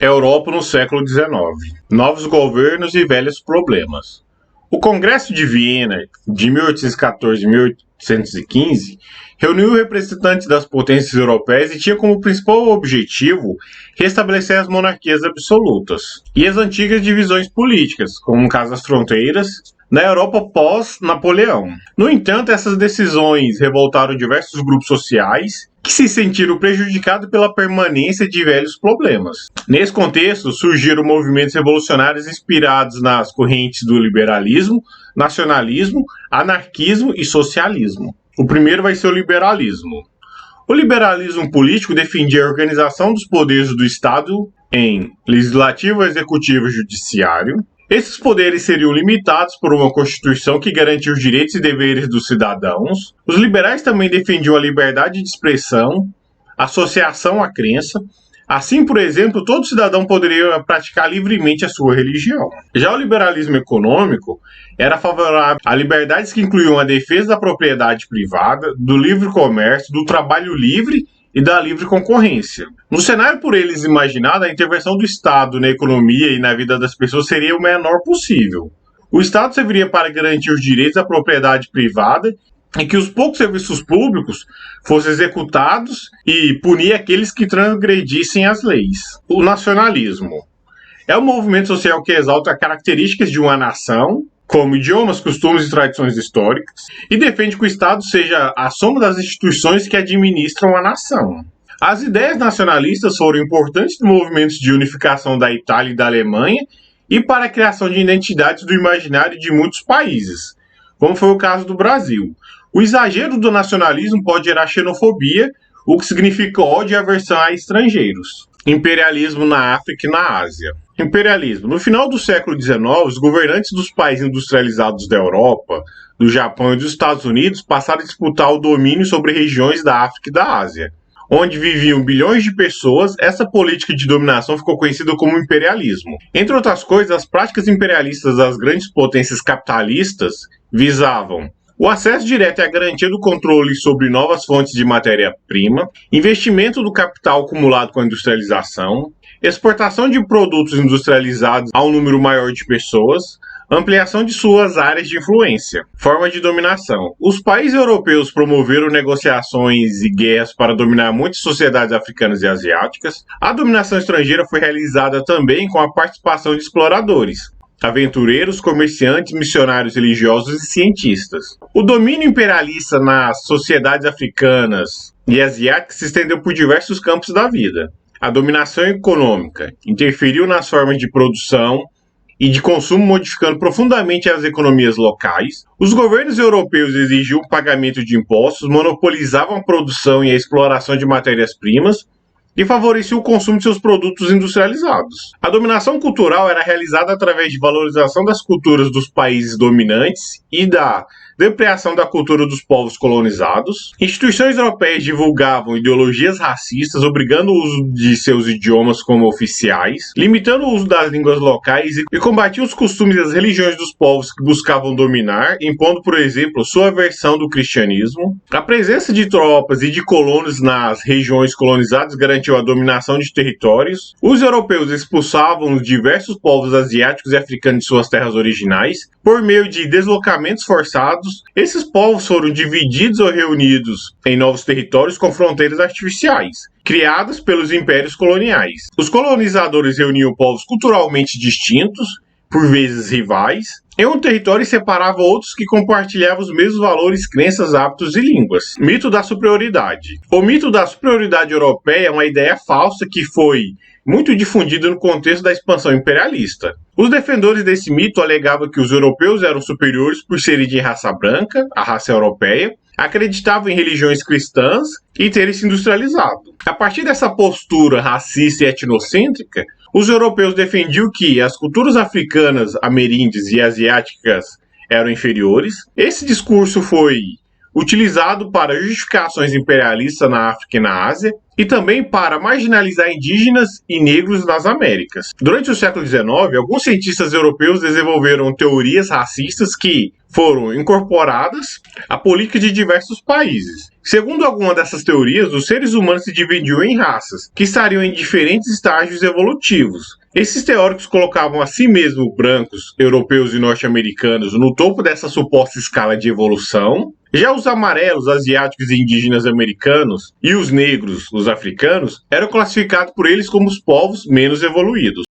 Europa no século XIX. Novos governos e velhos problemas. O Congresso de Viena, de 1814 e 1815, reuniu representantes das potências europeias e tinha como principal objetivo restabelecer as monarquias absolutas e as antigas divisões políticas, como no caso das fronteiras, na Europa pós-Napoleão. No entanto, essas decisões revoltaram diversos grupos sociais que se sentiram prejudicados pela permanência de velhos problemas. Nesse contexto, surgiram movimentos revolucionários inspirados nas correntes do liberalismo, nacionalismo, anarquismo e socialismo. O primeiro vai ser o liberalismo. O liberalismo político defendia a organização dos poderes do Estado em legislativo, executivo e judiciário. Esses poderes seriam limitados por uma Constituição que garantia os direitos e deveres dos cidadãos. Os liberais também defendiam a liberdade de expressão, associação à crença. Assim, por exemplo, todo cidadão poderia praticar livremente a sua religião. Já o liberalismo econômico era favorável a liberdades que incluíam a defesa da propriedade privada, do livre comércio, do trabalho livre e da livre concorrência. No cenário por eles imaginado, a intervenção do Estado na economia e na vida das pessoas seria o menor possível. O Estado serviria para garantir os direitos à propriedade privada e que os poucos serviços públicos fossem executados e punir aqueles que transgredissem as leis. O nacionalismo é um movimento social que exalta características de uma nação, como idiomas, costumes e tradições históricas, e defende que o Estado seja a soma das instituições que administram a nação. As ideias nacionalistas foram importantes nos movimentos de unificação da Itália e da Alemanha e para a criação de identidades do imaginário de muitos países, como foi o caso do Brasil. O exagero do nacionalismo pode gerar xenofobia, o que significa ódio e aversão a estrangeiros. Imperialismo na África e na Ásia. Imperialismo. No final do século XIX, os governantes dos países industrializados da Europa, do Japão e dos Estados Unidos passaram a disputar o domínio sobre regiões da África e da Ásia, onde viviam bilhões de pessoas. Essa política de dominação ficou conhecida como imperialismo. Entre outras coisas, as práticas imperialistas das grandes potências capitalistas visavam o acesso direto e a garantia do controle sobre novas fontes de matéria-prima, investimento do capital acumulado com a industrialização, exportação de produtos industrializados a um número maior de pessoas, ampliação de suas áreas de influência. Forma de dominação. Os países europeus promoveram negociações e guerras para dominar muitas sociedades africanas e asiáticas. A dominação estrangeira foi realizada também com a participação de exploradores, aventureiros, comerciantes, missionários religiosos e cientistas. O domínio imperialista nas sociedades africanas e asiáticas se estendeu por diversos campos da vida. A dominação econômica interferiu nas formas de produção e de consumo, modificando profundamente as economias locais. Os governos europeus exigiam o pagamento de impostos, monopolizavam a produção e a exploração de matérias-primas e favoreciam o consumo de seus produtos industrializados. A dominação cultural era realizada através de valorização das culturas dos países dominantes e da depredação da cultura dos povos colonizados. Instituições europeias divulgavam ideologias racistas, obrigando o uso de seus idiomas como oficiais, limitando o uso das línguas locais e combatiam os costumes e as religiões dos povos que buscavam dominar, impondo, por exemplo, sua versão do cristianismo. A presença de tropas e de colonos nas regiões colonizadas garantiu a dominação de territórios. Os europeus expulsavam os diversos povos asiáticos e africanos de suas terras originais por meio de deslocamentos forçados. Esses povos foram divididos ou reunidos em novos territórios com fronteiras artificiais, criadas pelos impérios coloniais. Os colonizadores reuniam povos culturalmente distintos, por vezes rivais, em um território e separavam outros que compartilhavam os mesmos valores, crenças, hábitos e línguas. Mito da superioridade. O mito da superioridade europeia é uma ideia falsa que foi muito difundida no contexto da expansão imperialista. Os defensores desse mito alegavam que os europeus eram superiores por serem de raça branca, a raça europeia, acreditavam em religiões cristãs e terem se industrializado. A partir dessa postura racista e etnocêntrica, os europeus defendiam que as culturas africanas, ameríndias e asiáticas eram inferiores. Esse discurso foi utilizado para justificações imperialistas na África e na Ásia, e também para marginalizar indígenas e negros nas Américas. Durante o século XIX, alguns cientistas europeus desenvolveram teorias racistas que foram incorporadas à política de diversos países. Segundo alguma dessas teorias, os seres humanos se dividiam em raças, que estariam em diferentes estágios evolutivos. Esses teóricos colocavam a si mesmos brancos, europeus e norte-americanos no topo dessa suposta escala de evolução. Já os amarelos, asiáticos e indígenas americanos, e os negros, os africanos, eram classificados por eles como os povos menos evoluídos.